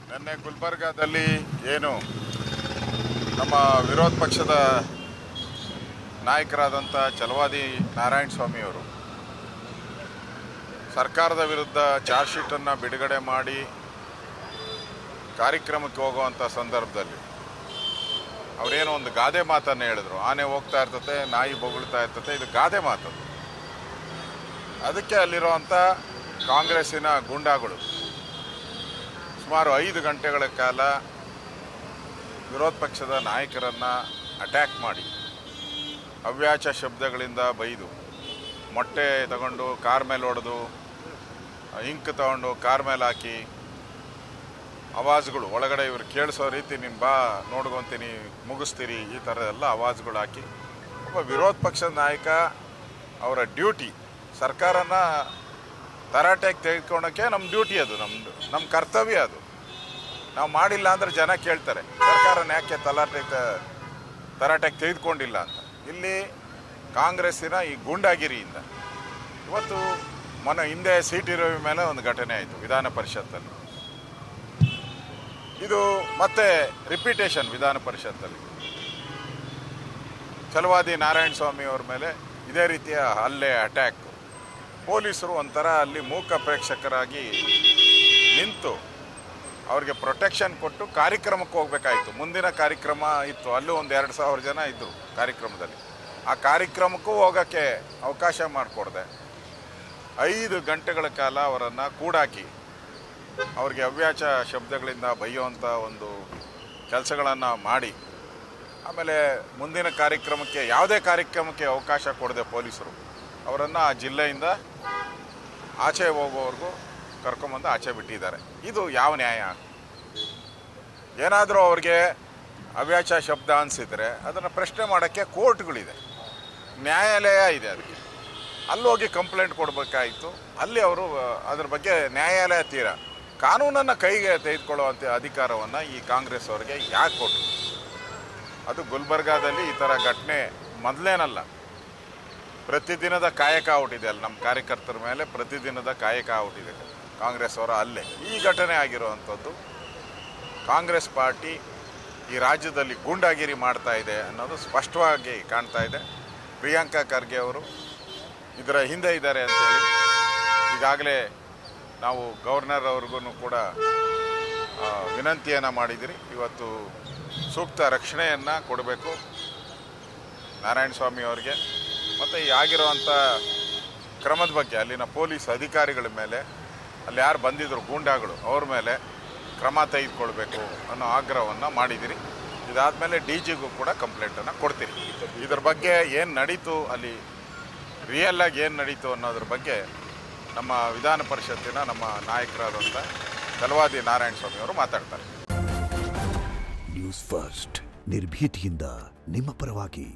ನಿನ್ನೆ ಗುಲ್ಬರ್ಗಾದಲ್ಲಿ ಏನು ನಮ್ಮ ವಿರೋಧ ಪಕ್ಷದ ನಾಯಕರಾದಂಥ ಛಲವಾದಿ ನಾರಾಯಣ ಸ್ವಾಮಿ ಅವರು ಸರ್ಕಾರದ ವಿರುದ್ಧ ಚಾರ್ಜ್ ಶೀಟನ್ನು ಬಿಡುಗಡೆ ಮಾಡಿ ಕಾರ್ಯಕ್ರಮಕ್ಕೆ ಹೋಗುವಂಥ ಸಂದರ್ಭದಲ್ಲಿ ಅವರೇನೋ ಒಂದು ಗಾದೆ ಮಾತನ್ನು ಹೇಳಿದ್ರು. ಆನೆ ಹೋಗ್ತಾ ಇರ್ತತೆ, ನಾಯಿ ಬೊಗಳ್ತಾ ಇರ್ತತೆ, ಇದು ಗಾದೆ ಮಾತು. ಅದಕ್ಕೆ ಅಲ್ಲಿರುವಂಥ ಕಾಂಗ್ರೆಸ್ಸಿನ ಗೂಂಡಾಗಳು ಸುಮಾರು 5 ಗಂಟೆಗಳ ಕಾಲ ವಿರೋಧ ಪಕ್ಷದ ನಾಯಕರನ್ನು ಅಟ್ಯಾಕ್ ಮಾಡಿ ಅವ್ಯಾಚ ಶಬ್ದಗಳಿಂದ ಬೈದು, ಮೊಟ್ಟೆ ತಗೊಂಡು ಕಾರ್ ಮೇಲೆ ಹೊಡೆದು, ಇಂಕ್ ತಗೊಂಡು ಕಾರ್ ಮೇಲೆ ಹಾಕಿ, ಆವಾಜ್ಗಳು ಒಳಗಡೆ ಇವರು ಕೇಳಿಸೋ ರೀತಿ ನೀನು ಬಾ ನೋಡ್ಕೊತೀನಿ ಮುಗಿಸ್ತೀರಿ, ಈ ಥರ ಎಲ್ಲ ಆವಾಜ್ಗಳು ಹಾಕಿ ಒಬ್ಬ ವಿರೋಧ ಪಕ್ಷದ ನಾಯಕ ಅವರ ಡ್ಯೂಟಿ ಸರ್ಕಾರನ ತರಾಟೆಗೆ ತೆಗೆದುಕೊಳ್ಳೋಕ್ಕೆ ನಮ್ಮ ಡ್ಯೂಟಿ, ಅದು ನಮ್ಮ ಕರ್ತವ್ಯ. ಅದು ನಾವು ಮಾಡಿಲ್ಲ ಅಂದರೆ ಜನ ಕೇಳ್ತಾರೆ ಸರ್ಕಾರನ ಯಾಕೆ ತರಾಟೆಗೆ ತೆಗೆದುಕೊಂಡಿಲ್ಲ ಅಂತ. ಇಲ್ಲಿ ಕಾಂಗ್ರೆಸ್ಸಿನ ಈ ಗೂಂಡಾಗಿರಿಯಿಂದ ಇವತ್ತು ಹಿಂದೆ ಸೀಟ್ ಇರೋ ಮೇಲೆ ಒಂದು ಘಟನೆ ಆಯಿತು ವಿಧಾನ ಪರಿಷತ್ತಲ್ಲಿ. ಇದು ಮತ್ತೆ ರಿಪೀಟೇಷನ್ ವಿಧಾನ ಪರಿಷತ್ತಲ್ಲಿ ಛಲವಾದಿ ನಾರಾಯಣ ಸ್ವಾಮಿ ಅವ್ರ ಮೇಲೆ ಇದೇ ರೀತಿಯ ಹಲ್ಲೆ, ಅಟ್ಯಾಕ್. ಪೊಲೀಸರು ಒಂಥರ ಅಲ್ಲಿ ಮೂಕ ಪ್ರೇಕ್ಷಕರಾಗಿ ನಿಂತು ಅವ್ರಿಗೆ ಪ್ರೊಟೆಕ್ಷನ್ ಕೊಟ್ಟು ಕಾರ್ಯಕ್ರಮಕ್ಕೆ ಹೋಗ್ಬೇಕಾಯಿತು. ಮುಂದಿನ ಕಾರ್ಯಕ್ರಮ ಇತ್ತು, ಅಲ್ಲೂ ಒಂದು 2,000 ಜನ ಇದ್ದರು ಕಾರ್ಯಕ್ರಮದಲ್ಲಿ. ಆ ಕಾರ್ಯಕ್ರಮಕ್ಕೂ ಹೋಗೋಕ್ಕೆ ಅವಕಾಶ ಮಾಡಿಕೊಡ್ದೆ 5 ಗಂಟೆಗಳ ಕಾಲ ಅವರನ್ನು ಕೂಡಾಕಿ ಅವ್ರಿಗೆ ಅವ್ಯಾಚ ಶಬ್ದಗಳಿಂದ ಬೈಯುವಂಥ ಒಂದು ಕೆಲಸಗಳನ್ನು ಮಾಡಿ, ಆಮೇಲೆ ಮುಂದಿನ ಕಾರ್ಯಕ್ರಮಕ್ಕೆ ಯಾವುದೇ ಕಾರ್ಯಕ್ರಮಕ್ಕೆ ಅವಕಾಶ ಕೊಡದೆ ಪೊಲೀಸರು ಅವರನ್ನು ಆ ಜಿಲ್ಲೆಯಿಂದ ಆಚೆ ಹೋಗೋವರೆಗೂ ಕರ್ಕೊಂಬಂದು ಆಚೆ ಬಿಟ್ಟಿದ್ದಾರೆ. ಇದು ಯಾವ ನ್ಯಾಯ? ಏನಾದರೂ ಅವ್ರಿಗೆ ಅವ್ಯಾಚ ಶಬ್ದ ಅನಿಸಿದರೆ ಅದನ್ನು ಪ್ರಶ್ನೆ ಮಾಡೋಕ್ಕೆ ಕೋರ್ಟ್ಗಳಿದೆ, ನ್ಯಾಯಾಲಯ ಇದೆ. ಅದಕ್ಕೆ ಅಲ್ಲೋಗಿ ಕಂಪ್ಲೇಂಟ್ ಕೊಡಬೇಕಾಯಿತು. ಅಲ್ಲಿ ಅವರು ಅದ್ರ ಬಗ್ಗೆ ನ್ಯಾಯಾಲಯ ತೀರ ಕಾನೂನನ್ನು ಕೈಗೆ ತೆಗೆದುಕೊಳ್ಳುವಂಥ ಅಧಿಕಾರವನ್ನು ಈ ಕಾಂಗ್ರೆಸ್ ಅವರಿಗೆ ಯಾಕೆ ಕೊಟ್ಟರು? ಅದು ಗುಲ್ಬರ್ಗಾದಲ್ಲಿ ಈ ಥರ ಘಟನೆ ಮೊದಲೇನಲ್ಲ, ಪ್ರತಿದಿನದ ಕಾಯಕ ಹುಟ್ಟಿದೆ. ಅಲ್ಲಿ ನಮ್ಮ ಕಾರ್ಯಕರ್ತರ ಮೇಲೆ ಪ್ರತಿದಿನದ ಕಾಯಕ ಹುಟ್ಟಿದೆ ಕಾಂಗ್ರೆಸ್ ಅವರ ಅಲ್ಲೇ. ಈ ಘಟನೆ ಆಗಿರುವಂಥದ್ದು ಕಾಂಗ್ರೆಸ್ ಪಾರ್ಟಿ ಈ ರಾಜ್ಯದಲ್ಲಿ ಗೂಂಡಾಗಿರಿ ಮಾಡ್ತಾ ಇದೆ ಅನ್ನೋದು ಸ್ಪಷ್ಟವಾಗಿ ಕಾಣ್ತಾ ಇದೆ. ಪ್ರಿಯಾಂಕಾ ಖರ್ಗೆ ಅವರು ಇದರ ಹಿಂದೆ ಇದ್ದಾರೆ ಅಂತೇಳಿ ಈಗಾಗಲೇ ನಾವು ಗವರ್ನರ್ ಅವ್ರಿಗೂ ಕೂಡ ವಿನಂತಿಯನ್ನು ಮಾಡಿದಿರಿ. ಇವತ್ತು ಸೂಕ್ತ ರಕ್ಷಣೆಯನ್ನು ಕೊಡಬೇಕು ನಾರಾಯಣ ಸ್ವಾಮಿ ಅವರಿಗೆ. ಮತ್ತು ಈ ಆಗಿರುವಂಥ ಕ್ರಮದ ಬಗ್ಗೆ ಅಲ್ಲಿನ ಪೊಲೀಸ್ ಅಧಿಕಾರಿಗಳ ಮೇಲೆ, ಅಲ್ಲಿ ಯಾರು ಬಂದಿದ್ದರು ಗೂಂಡಾಗಳು ಅವ್ರ ಮೇಲೆ ಕ್ರಮ ತೆಗೆದುಕೊಳ್ಬೇಕು ಅನ್ನೋ ಆಗ್ರಹವನ್ನು ಮಾಡಿದಿರಿ. ಇದಾದಮೇಲೆ DGಗೂ ಕೂಡ ಕಂಪ್ಲೇಂಟನ್ನು ಕೊಡ್ತೀರಿ. ಇದ್ರ ಬಗ್ಗೆ ಏನು ನಡೀತು, ಅಲ್ಲಿ ರಿಯಲ್ಲಾಗಿ ಏನು ನಡೀತು ಅನ್ನೋದ್ರ ಬಗ್ಗೆ ನಮ್ಮ ವಿಧಾನ ಪರಿಷತ್ತಿನ ನಮ್ಮ ನಾಯಕರಾದಂಥ ಛಲವಾದಿ ನಾರಾಯಣ ಸ್ವಾಮಿ ಅವರು ಮಾತಾಡ್ತಾರೆ. ನ್ಯೂಸ್ ಫಸ್ಟ್ ನಿರ್ಭೀತಿಯಿಂದ ನಿಮ್ಮ ಪರವಾಗಿ.